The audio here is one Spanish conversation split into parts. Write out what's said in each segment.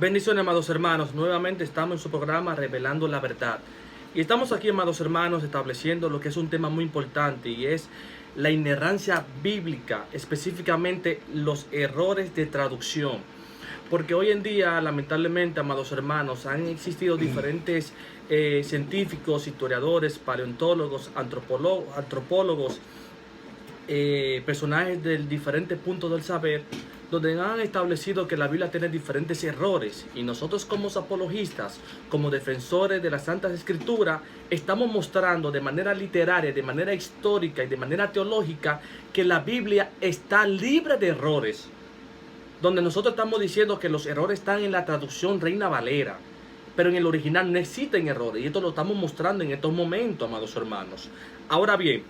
Bendiciones, amados hermanos. Nuevamente estamos en su programa Revelando la Verdad. Y estamos aquí, amados hermanos, estableciendo lo que es un tema muy importante y es la inerrancia bíblica, específicamente los errores de traducción. Porque hoy en día, lamentablemente, amados hermanos, han existido diferentes científicos, historiadores, paleontólogos, antropólogos, personajes de diferentes puntos del saber, donde han establecido que la Biblia tiene diferentes errores, y nosotros como apologistas, como defensores de las Santas Escrituras, estamos mostrando de manera literaria, de manera histórica y de manera teológica que la Biblia está libre de errores, donde nosotros estamos diciendo que los errores están en la traducción Reina Valera, pero en el original no existen errores, y esto lo estamos mostrando en estos momentos, amados hermanos. Ahora bien,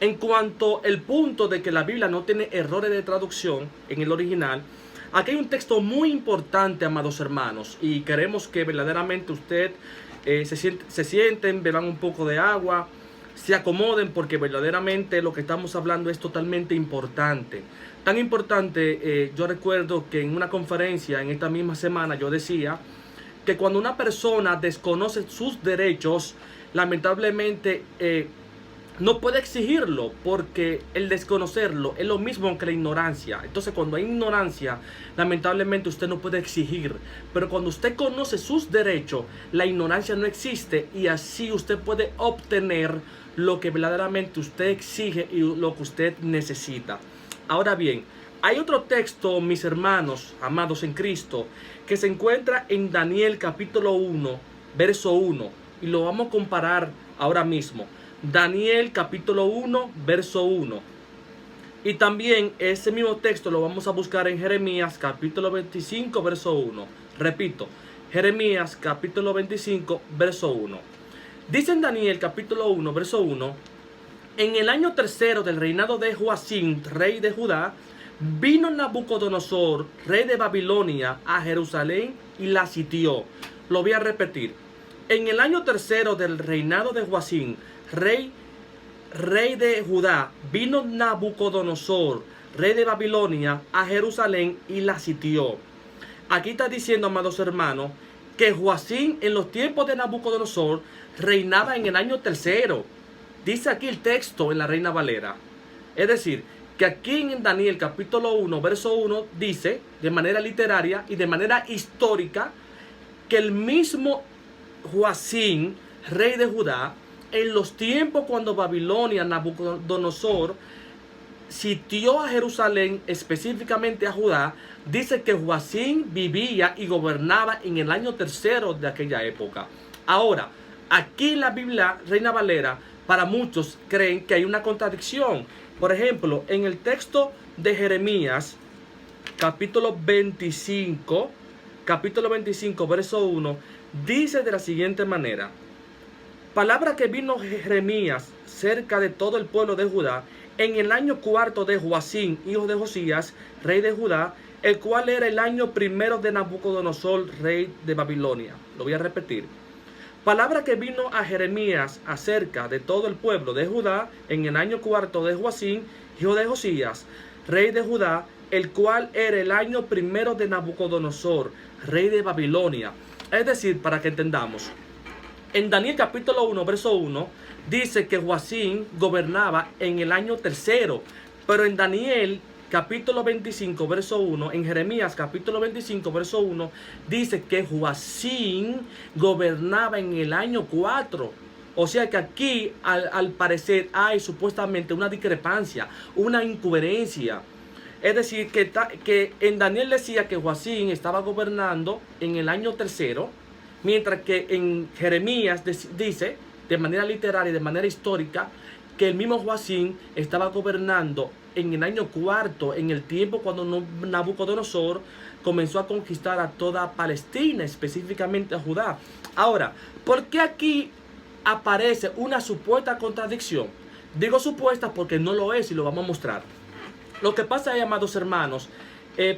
en cuanto al punto de que la Biblia no tiene errores de traducción en el original, aquí hay un texto muy importante, amados hermanos, y queremos que verdaderamente usted se sienten, beban un poco de agua, se acomoden, porque verdaderamente lo que estamos hablando es totalmente importante. Tan importante, yo recuerdo que en una conferencia en esta misma semana yo decía que cuando una persona desconoce sus derechos, lamentablemente no puede exigirlo, porque el desconocerlo es lo mismo que la ignorancia. Entonces, cuando hay ignorancia, lamentablemente usted no puede exigir. Pero cuando usted conoce sus derechos, la ignorancia no existe, y así usted puede obtener lo que verdaderamente usted exige y lo que usted necesita. Ahora bien, hay otro texto, mis hermanos amados en Cristo, que se encuentra en Daniel capítulo 1, verso 1, y lo vamos a comparar ahora mismo. Daniel capítulo 1, verso 1. Y también ese mismo texto lo vamos a buscar en Jeremías capítulo 25, verso 1. Repito, Jeremías capítulo 25, verso 1. Dice en Daniel capítulo 1, verso 1: en el año tercero del reinado de Joacim, rey de Judá, vino Nabucodonosor, rey de Babilonia, a Jerusalén y la sitió. Lo voy a repetir. En el año tercero del reinado de Joacim, rey de Judá, vino Nabucodonosor, rey de Babilonia, a Jerusalén y la sitió. Aquí está diciendo, amados hermanos, que Joacim en los tiempos de Nabucodonosor reinaba en el año tercero. Dice aquí el texto en la Reina Valera. Es decir, que aquí en Daniel capítulo 1, verso 1, dice de manera literaria y de manera histórica que el mismo Joacim, rey de Judá, en los tiempos cuando Babilonia, Nabucodonosor, sitió a Jerusalén, específicamente a Judá, dice que Joacim vivía y gobernaba en el año tercero de aquella época. Ahora, aquí en la Biblia, Reina Valera, para muchos creen que hay una contradicción. Por ejemplo, en el texto de Jeremías, capítulo 25, verso 1, dice de la siguiente manera: palabra que vino Jeremías cerca de todo el pueblo de Judá en el año cuarto de Joacim, hijo de Josías, rey de Judá, el cual era el año primero de Nabucodonosor, rey de Babilonia. Lo voy a repetir. Palabra que vino a Jeremías acerca de todo el pueblo de Judá en el año cuarto de Joacim, hijo de Josías, rey de Judá, el cual era el año primero de Nabucodonosor, rey de Babilonia. Es decir, para que entendamos, en Daniel capítulo 1, verso 1, dice que Joacim gobernaba en el año tercero, pero en Daniel capítulo 25, verso 1, en Jeremías capítulo 25, verso 1, dice que Joacim gobernaba en el año 4. O sea que aquí, al parecer, hay supuestamente una discrepancia, una incoherencia. Es decir, que en Daniel decía que Joacim estaba gobernando en el año tercero, mientras que en Jeremías dice, de manera literaria y de manera histórica, que el mismo Joacim estaba gobernando en el año cuarto, en el tiempo cuando Nabucodonosor comenzó a conquistar a toda Palestina, específicamente a Judá. Ahora, ¿por qué aquí aparece una supuesta contradicción? Digo supuesta porque no lo es, y lo vamos a mostrar. Lo que pasa es, amados hermanos,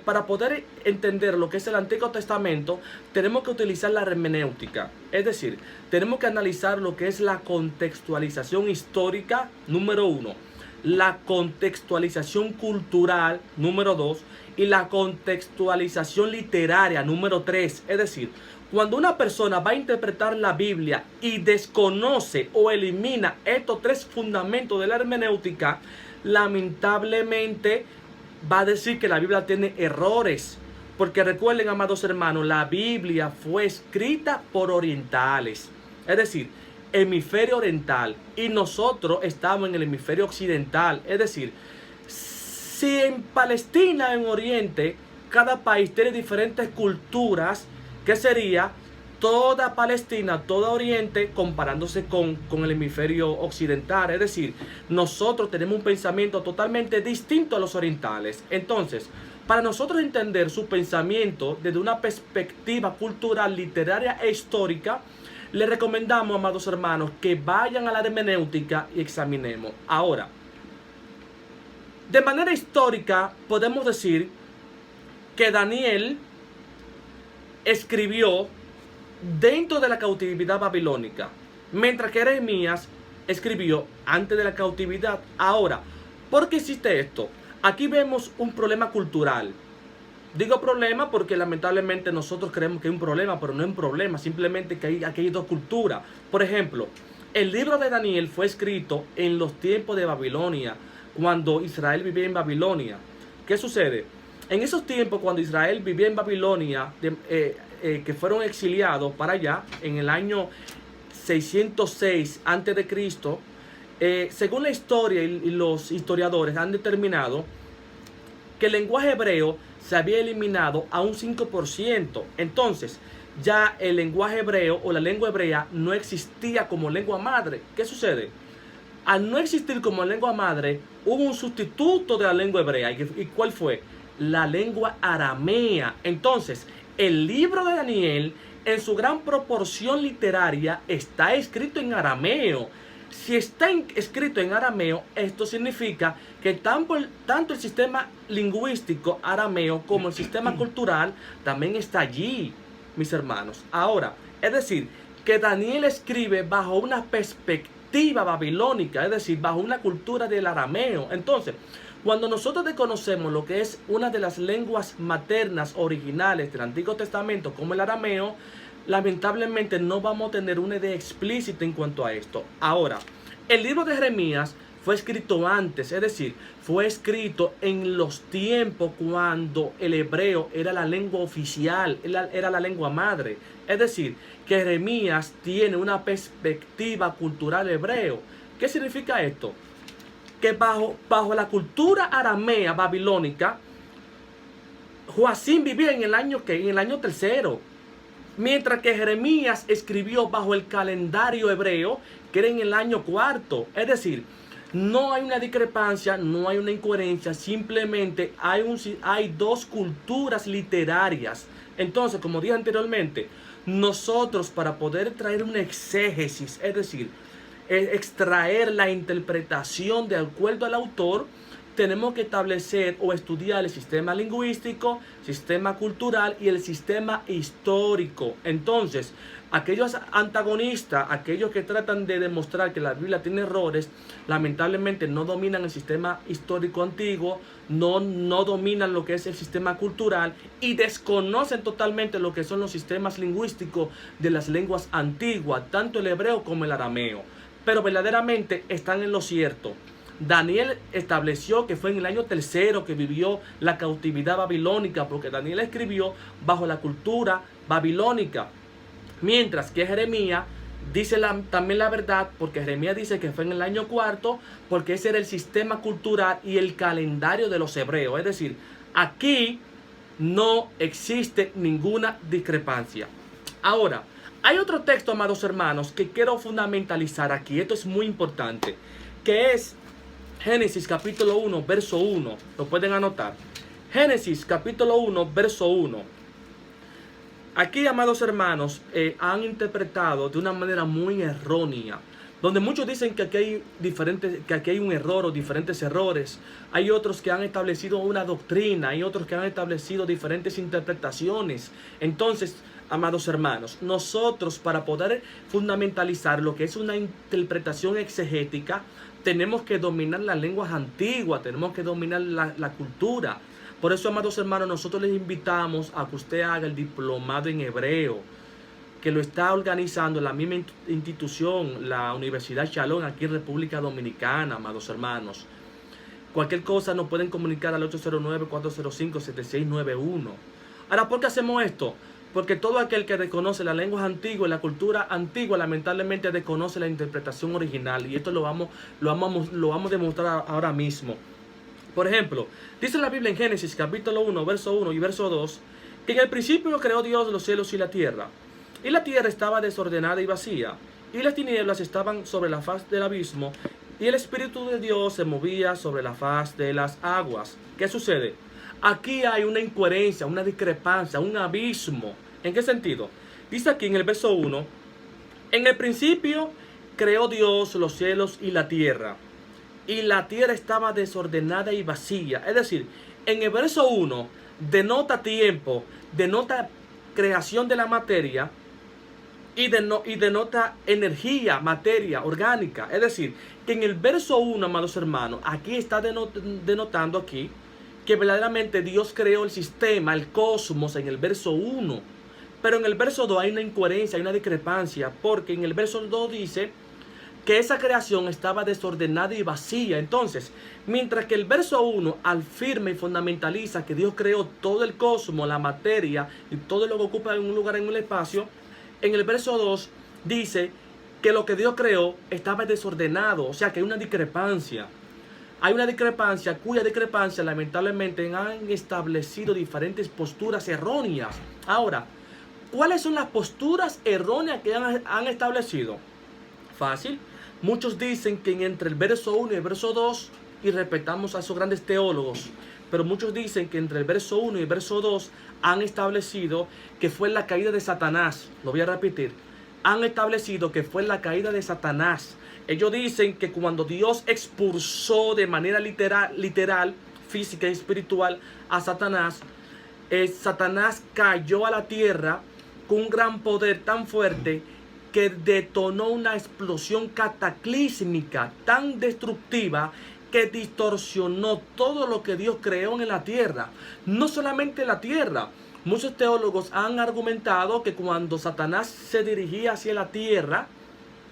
para poder entender lo que es el Antiguo Testamento, tenemos que utilizar la hermenéutica. Es decir, tenemos que analizar lo que es la contextualización histórica, número uno. la contextualización cultural, número 2, y la contextualización literaria, número 3. Es decir, cuando una persona va a interpretar la Biblia y desconoce o elimina estos 3 fundamentos de la hermenéutica, lamentablemente va a decir que la Biblia tiene errores. Porque recuerden, amados hermanos, la Biblia fue escrita por orientales. Es decir, hemisferio oriental. Y nosotros estamos en el hemisferio occidental. Es decir, si en Palestina, en Oriente, cada país tiene diferentes culturas, ¿qué sería? Toda Palestina, todo Oriente, comparándose con el hemisferio occidental. Es decir, nosotros tenemos un pensamiento totalmente distinto a los orientales. Entonces, para nosotros entender su pensamiento desde una perspectiva cultural, literaria e histórica, les recomendamos, amados hermanos, que vayan a la hermenéutica y examinemos. Ahora, de manera histórica, podemos decir que Daniel escribió dentro de la cautividad babilónica, mientras que Jeremías escribió antes de la cautividad. Ahora, ¿por qué existe esto? Aquí vemos un problema cultural. Digo problema porque lamentablemente nosotros creemos que hay un problema, pero no es un problema, simplemente que aquí hay dos culturas. Por ejemplo, el libro de Daniel fue escrito en los tiempos de Babilonia, cuando Israel vivía en Babilonia. ¿Qué sucede? En esos tiempos, cuando Israel vivía en Babilonia, que fueron exiliados para allá, en el año 606 a.C., según la historia y los historiadores han determinado que el lenguaje hebreo se había eliminado a un 5%. Entonces, ya el lenguaje hebreo o la lengua hebrea no existía como lengua madre. ¿Qué sucede? Al no existir como lengua madre, hubo un sustituto de la lengua hebrea. ¿Y cuál fue? La lengua aramea. Entonces, el libro de Daniel, en su gran proporción literaria, está escrito en arameo. Si está escrito en arameo, esto significa que tanto el sistema lingüístico arameo como el sistema cultural también está allí, mis hermanos. Ahora, es decir, que Daniel escribe bajo una perspectiva babilónica, es decir, bajo una cultura del arameo. Entonces, cuando nosotros desconocemos lo que es una de las lenguas maternas originales del Antiguo Testamento, como el arameo, lamentablemente no vamos a tener una idea explícita en cuanto a esto. Ahora, el libro de Jeremías fue escrito antes, es decir, fue escrito en los tiempos cuando el hebreo era la lengua oficial, era la lengua madre. Es decir, que Jeremías tiene una perspectiva cultural hebreo. ¿Qué significa esto? Que bajo la cultura aramea babilónica, Joacim vivía en el año ¿qué? En el año tercero. Mientras que Jeremías escribió bajo el calendario hebreo, que era en el año cuarto. Es decir, no hay una discrepancia, no hay una incoherencia, simplemente hay dos culturas literarias. Entonces, como dije anteriormente, nosotros para poder traer una exégesis, es decir, extraer la interpretación de acuerdo al autor, tenemos que establecer o estudiar el sistema lingüístico, sistema cultural y el sistema histórico. Entonces, aquellos antagonistas, aquellos que tratan de demostrar que la Biblia tiene errores, lamentablemente no dominan el sistema histórico antiguo, no dominan lo que es el sistema cultural y desconocen totalmente lo que son los sistemas lingüísticos de las lenguas antiguas, tanto el hebreo como el arameo. Pero verdaderamente están en lo cierto. Daniel estableció que fue en el año tercero que vivió la cautividad babilónica, porque Daniel escribió bajo la cultura babilónica, mientras que Jeremías dice también la verdad, porque Jeremías dice que fue en el año cuarto, porque ese era el sistema cultural y el calendario de los hebreos. Es decir, aquí no existe ninguna discrepancia. Ahora, hay otro texto, amados hermanos, que quiero fundamentalizar aquí. Esto es muy importante, que es Génesis capítulo 1, verso 1. Lo pueden anotar. Génesis capítulo 1, verso 1. Aquí, amados hermanos, han interpretado de una manera muy errónea, donde muchos dicen que aquí hay un error o diferentes errores. Hay otros que han establecido una doctrina, hay otros que han establecido diferentes interpretaciones. Entonces, amados hermanos, nosotros para poder fundamentalizar lo que es una interpretación exegética, tenemos que dominar las lenguas antiguas, tenemos que dominar la cultura. Por eso, amados hermanos, nosotros les invitamos a que usted haga el diplomado en hebreo, que lo está organizando la misma institución, la Universidad Shalom, aquí en República Dominicana, amados hermanos. Cualquier cosa nos pueden comunicar al 809-405-7691. Ahora, ¿por qué hacemos esto? Porque todo aquel que reconoce las lenguas antiguas y la cultura antigua, lamentablemente desconoce la interpretación original. Y esto lo vamos a demostrar ahora mismo. Por ejemplo, dice la Biblia en Génesis capítulo 1, verso 1 y verso 2, que en el principio creó Dios los cielos y la tierra. Y la tierra estaba desordenada y vacía, y las tinieblas estaban sobre la faz del abismo, y el Espíritu de Dios se movía sobre la faz de las aguas. ¿Qué sucede? Aquí hay una incoherencia, una discrepancia, un abismo. ¿En qué sentido? Dice aquí en el verso 1, en el principio creó Dios los cielos y la tierra estaba desordenada y vacía. Es decir, en el verso 1 denota tiempo, denota creación de la materia y denota energía, materia orgánica. Es decir, que en el verso 1, amados hermanos, aquí está denotando aquí que verdaderamente Dios creó el sistema, el cosmos en el verso 1. Pero en el verso 2 hay una incoherencia, hay una discrepancia, porque en el verso 2 dice que esa creación estaba desordenada y vacía. Entonces, mientras que el verso 1 afirma y fundamentaliza que Dios creó todo el cosmos, la materia y todo lo que ocupa en un lugar en el espacio, en el verso 2 dice que lo que Dios creó estaba desordenado. O sea que hay una discrepancia. Hay una discrepancia cuya discrepancia lamentablemente han establecido diferentes posturas erróneas. Ahora, ¿cuáles son las posturas erróneas que han establecido? Fácil. Muchos dicen que entre el verso 1 y el verso 2, y respetamos a esos grandes teólogos, pero muchos dicen que entre el verso 1 y el verso 2 han establecido que fue la caída de Satanás. Lo voy a repetir. Han establecido que fue la caída de Satanás. Ellos dicen que cuando Dios expulsó de manera literal, física y espiritual a Satanás, Satanás cayó a la tierra con un gran poder tan fuerte que detonó una explosión cataclísmica tan destructiva que distorsionó todo lo que Dios creó en la tierra. No solamente la tierra. Muchos teólogos han argumentado que cuando Satanás se dirigía hacia la tierra,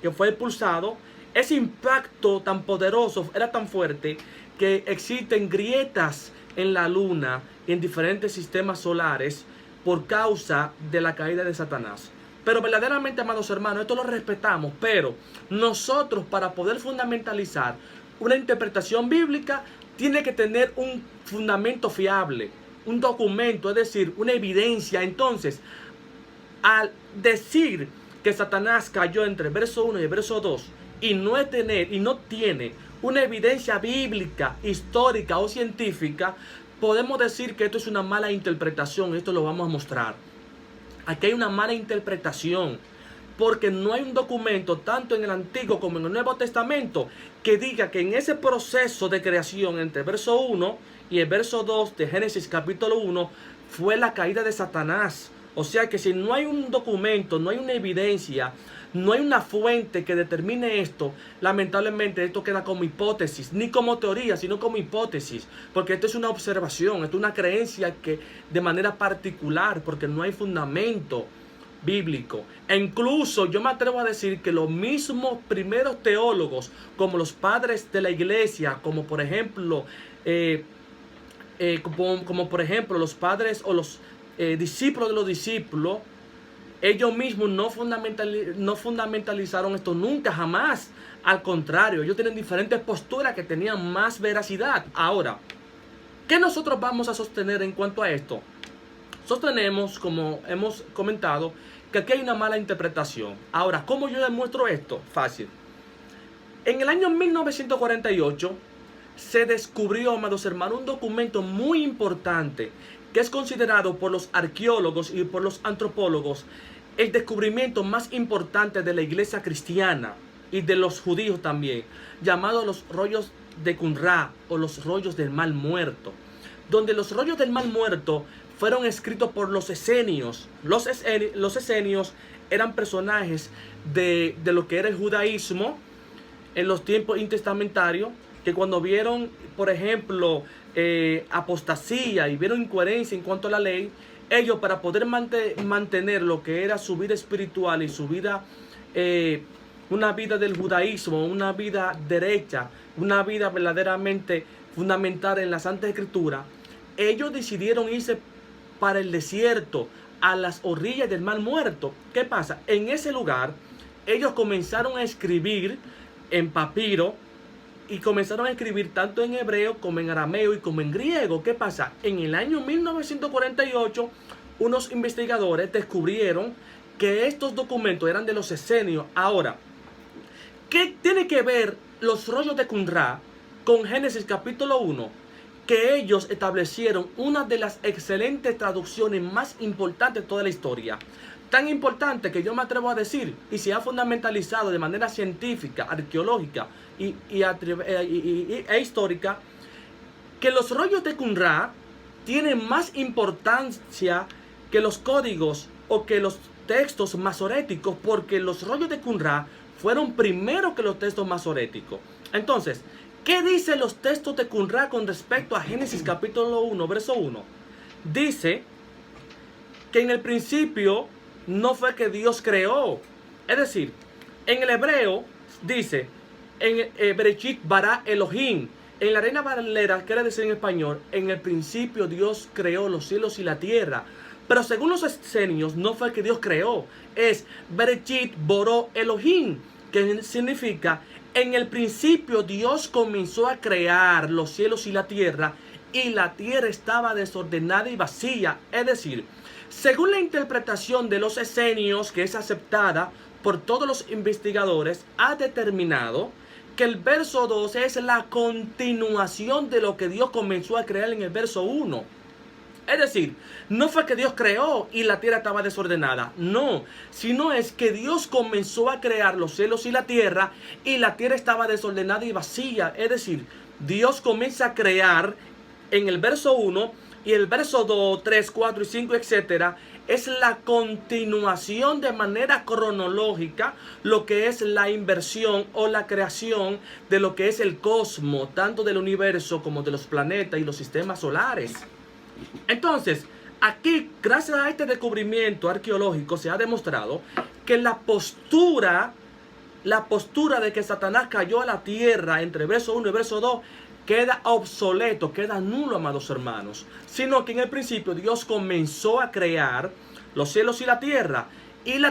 que fue expulsado, ese impacto tan poderoso era tan fuerte que existen grietas en la luna y en diferentes sistemas solares por causa de la caída de Satanás. Pero verdaderamente, amados hermanos, esto lo respetamos, pero nosotros, para poder fundamentalizar una interpretación bíblica, tiene que tener un fundamento fiable, un documento, es decir, una evidencia. Entonces, al decir que Satanás cayó entre el verso 1 y el verso 2 y no tiene una evidencia bíblica, histórica o científica, podemos decir que esto es una mala interpretación. Esto lo vamos a mostrar. Aquí hay una mala interpretación, porque no hay un documento, tanto en el Antiguo como en el Nuevo Testamento, que diga que en ese proceso de creación entre el verso 1 y el verso 2 de Génesis capítulo 1 fue la caída de Satanás. O sea que si no hay un documento, no hay una evidencia, no hay una fuente que determine esto, lamentablemente esto queda como hipótesis, ni como teoría, sino como hipótesis, porque esto es una observación, esto es una creencia que de manera particular, porque no hay fundamento bíblico. E incluso yo me atrevo a decir que los mismos primeros teólogos, como los padres de la iglesia, como por ejemplo los padres o los discípulos de los discípulos, ellos mismos no fundamentalizaron esto nunca, jamás. Al contrario, ellos tienen diferentes posturas que tenían más veracidad. Ahora, ¿qué nosotros vamos a sostener en cuanto a esto? Sostenemos, como hemos comentado, que aquí hay una mala interpretación. Ahora, ¿cómo yo demuestro esto? Fácil. En el año 1948 se descubrió, amados hermanos, un documento muy importante que es considerado por los arqueólogos y por los antropólogos el descubrimiento más importante de la iglesia cristiana y de los judíos también, llamado los rollos de Qumran o los rollos del Mar Muerto, donde los rollos del Mar Muerto fueron escritos por los esenios. Los esenios eran personajes de lo que era el judaísmo, en los tiempos intestamentarios, que cuando vieron, por ejemplo, apostasía y vieron incoherencia en cuanto a la ley, ellos para poder mantener lo que era su vida espiritual y su vida, una vida del judaísmo, una vida derecha, una vida verdaderamente fundamentada en la Santa Escritura, ellos decidieron irse para el desierto, a las orillas del Mar Muerto. ¿Qué pasa? En ese lugar, ellos comenzaron a escribir en papiro y comenzaron a escribir tanto en hebreo como en arameo y como en griego. ¿Qué pasa? En el año 1948, unos investigadores descubrieron que estos documentos eran de los esenios. Ahora, ¿qué tiene que ver los rollos de Qumran con Génesis capítulo 1? Que ellos establecieron una de las excelentes traducciones más importantes de toda la historia. Tan importante que yo me atrevo a decir, y se ha fundamentalizado de manera científica, arqueológica e histórica, que los rollos de Qumran tienen más importancia que los códigos o que los textos masoréticos, porque los rollos de Qumran fueron primero que los textos masoréticos. Entonces, ¿qué dicen los textos de Qumran con respecto a Génesis capítulo 1, verso 1? Dice que en el principio no fue que Dios creó. Es decir, en el hebreo dice, en Bereshit bara Elohim. En la Reina Valera quiere decir en español, en el principio Dios creó los cielos y la tierra. Pero según los esenios, no fue que Dios creó. Es Bereshit boró Elohim, que significa, en el principio Dios comenzó a crear los cielos y la tierra tierra estaba desordenada y vacía. Es decir, según la interpretación de los esenios, que es aceptada por todos los investigadores, ha determinado que el verso 2 es la continuación de lo que Dios comenzó a crear en el verso 1. Es decir, no fue que Dios creó y la tierra estaba desordenada, no, sino es que Dios comenzó a crear los cielos y la tierra estaba desordenada y vacía. Es decir, Dios comienza a crear en el verso 1 y el verso 2, 3, 4 y 5, etcétera, es la continuación de manera cronológica lo que es la inversión o la creación de lo que es el cosmos, tanto del universo como de los planetas y los sistemas solares. Entonces, aquí, gracias a este descubrimiento arqueológico, se ha demostrado que la postura de que Satanás cayó a la tierra entre verso 1 y verso 2 queda obsoleto, queda nulo, amados hermanos. Sino que en el principio Dios comenzó a crear los cielos y la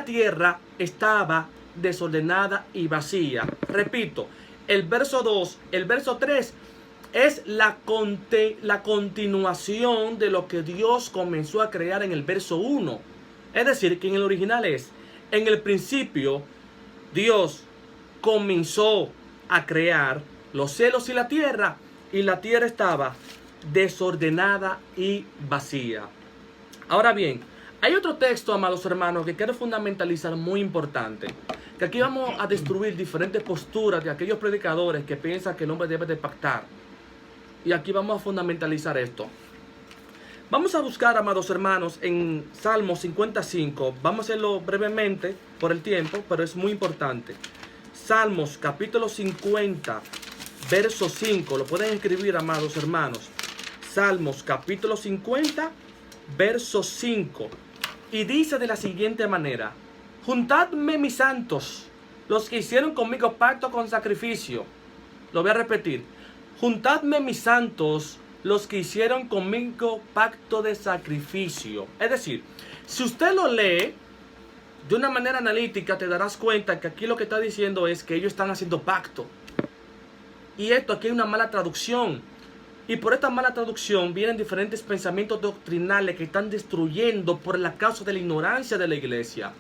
tierra estaba desordenada y vacía. Repito, el verso 2, el verso 3 es la continuación de lo que Dios comenzó a crear en el verso 1. Es decir, que en el original es, en el principio, Dios comenzó a crear los cielos y la tierra estaba desordenada y vacía. Ahora bien, hay otro texto, amados hermanos, que quiero fundamentalizar muy importante. Que aquí vamos a destruir diferentes posturas de aquellos predicadores que piensan que el hombre debe de pactar. Y aquí vamos a fundamentalizar esto. Vamos a buscar, amados hermanos, en Salmo 55. Vamos a hacerlo brevemente por el tiempo, pero es muy importante. Salmos capítulo 50, verso 5. Lo pueden escribir, amados hermanos. Salmos capítulo 50, verso 5. Y dice de la siguiente manera: juntadme mis santos, los que hicieron conmigo pacto con sacrificio. Lo voy a repetir. Juntadme mis santos, los que hicieron conmigo pacto de sacrificio. Es decir, si usted lo lee de una manera analítica, te darás cuenta que aquí lo que está diciendo es que ellos están haciendo pacto. Y esto aquí hay una mala traducción. Y por esta mala traducción vienen diferentes pensamientos doctrinales que están destruyendo por la causa de la ignorancia de la iglesia,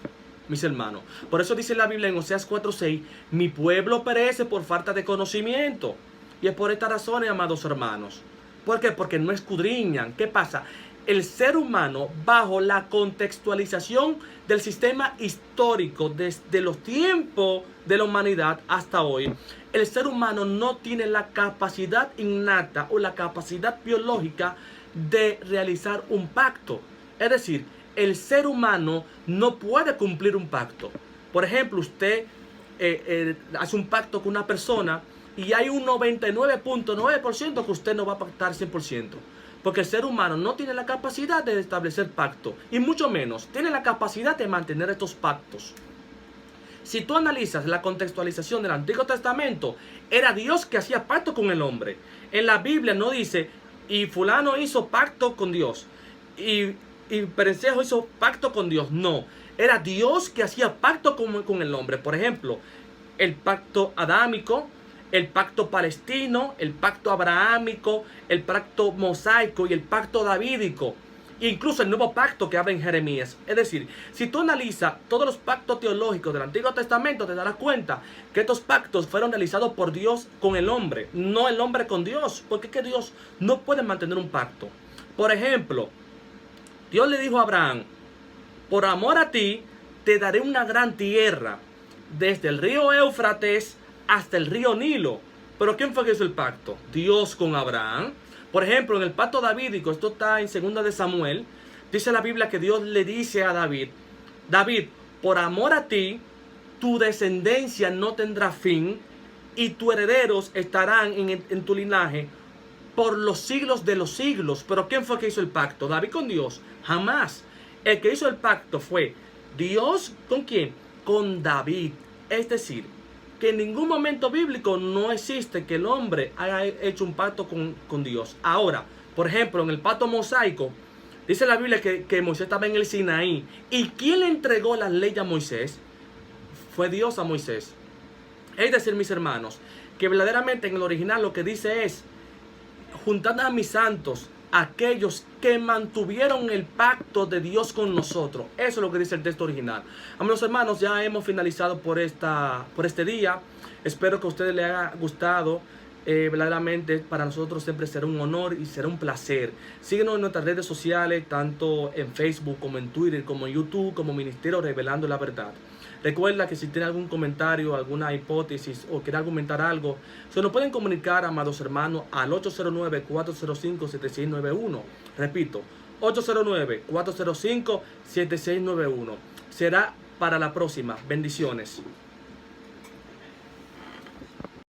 mis hermanos. Por eso dice la Biblia en Oseas 4:6, mi pueblo perece por falta de conocimiento. Y es por estas razones, amados hermanos. ¿Por qué? Porque no escudriñan. ¿Qué pasa? El ser humano, bajo la contextualización del sistema histórico desde los tiempos de la humanidad hasta hoy, el ser humano no tiene la capacidad innata o la capacidad biológica de realizar un pacto. Es decir, el ser humano no puede cumplir un pacto. Por ejemplo, usted hace un pacto con una persona y hay un 99.9% que usted no va a pactar 100%. Porque el ser humano no tiene la capacidad de establecer pacto y mucho menos tiene la capacidad de mantener estos pactos. Si tú analizas la contextualización del Antiguo Testamento, era Dios que hacía pacto con el hombre. En la Biblia no dice, y fulano hizo pacto con Dios, y Perencejo hizo pacto con Dios. No, era Dios que hacía pacto con el hombre. Por ejemplo, el pacto adámico, el pacto palestino, el pacto abrahámico, el pacto mosaico y el pacto davídico. Incluso el nuevo pacto que habla en Jeremías. Es decir, si tú analizas todos los pactos teológicos del Antiguo Testamento, te darás cuenta que estos pactos fueron realizados por Dios con el hombre, no el hombre con Dios. Porque es que Dios no puede mantener un pacto. Por ejemplo, Dios le dijo a Abraham, por amor a ti, te daré una gran tierra, desde el río Éufrates hasta el río Nilo. Pero ¿quién fue que hizo el pacto? Dios con Abraham. Por ejemplo, en el pacto davídico, esto está en 2 de Samuel, dice la Biblia que Dios le dice a David, David, por amor a ti, tu descendencia no tendrá fin y tus herederos estarán en tu linaje por los siglos de los siglos. Pero ¿quién fue que hizo el pacto? ¿David con Dios? Jamás. El que hizo el pacto fue Dios, ¿con quién? Con David. Es decir, que en ningún momento bíblico no existe que el hombre haya hecho un pacto con Dios. Ahora, por ejemplo, en el pacto mosaico, dice la Biblia que Moisés estaba en el Sinaí. ¿Y quién le entregó las leyes a Moisés? Fue Dios a Moisés. Es decir, mis hermanos, que verdaderamente en el original lo que dice es, juntad a mis santos, aquellos que mantuvieron el pacto de Dios con nosotros. Eso es lo que dice el texto original. Amados hermanos, ya hemos finalizado por este día. Espero que a ustedes les haya gustado. Verdaderamente para nosotros siempre será un honor y será un placer. Síguenos en nuestras redes sociales, tanto en Facebook como en Twitter, como en YouTube, como Ministerio Revelando la Verdad. Recuerda que si tiene algún comentario, alguna hipótesis o quiere argumentar algo, se nos pueden comunicar, amados hermanos, al 809-405-7691. Repito, 809-405-7691. Será para la próxima. Bendiciones.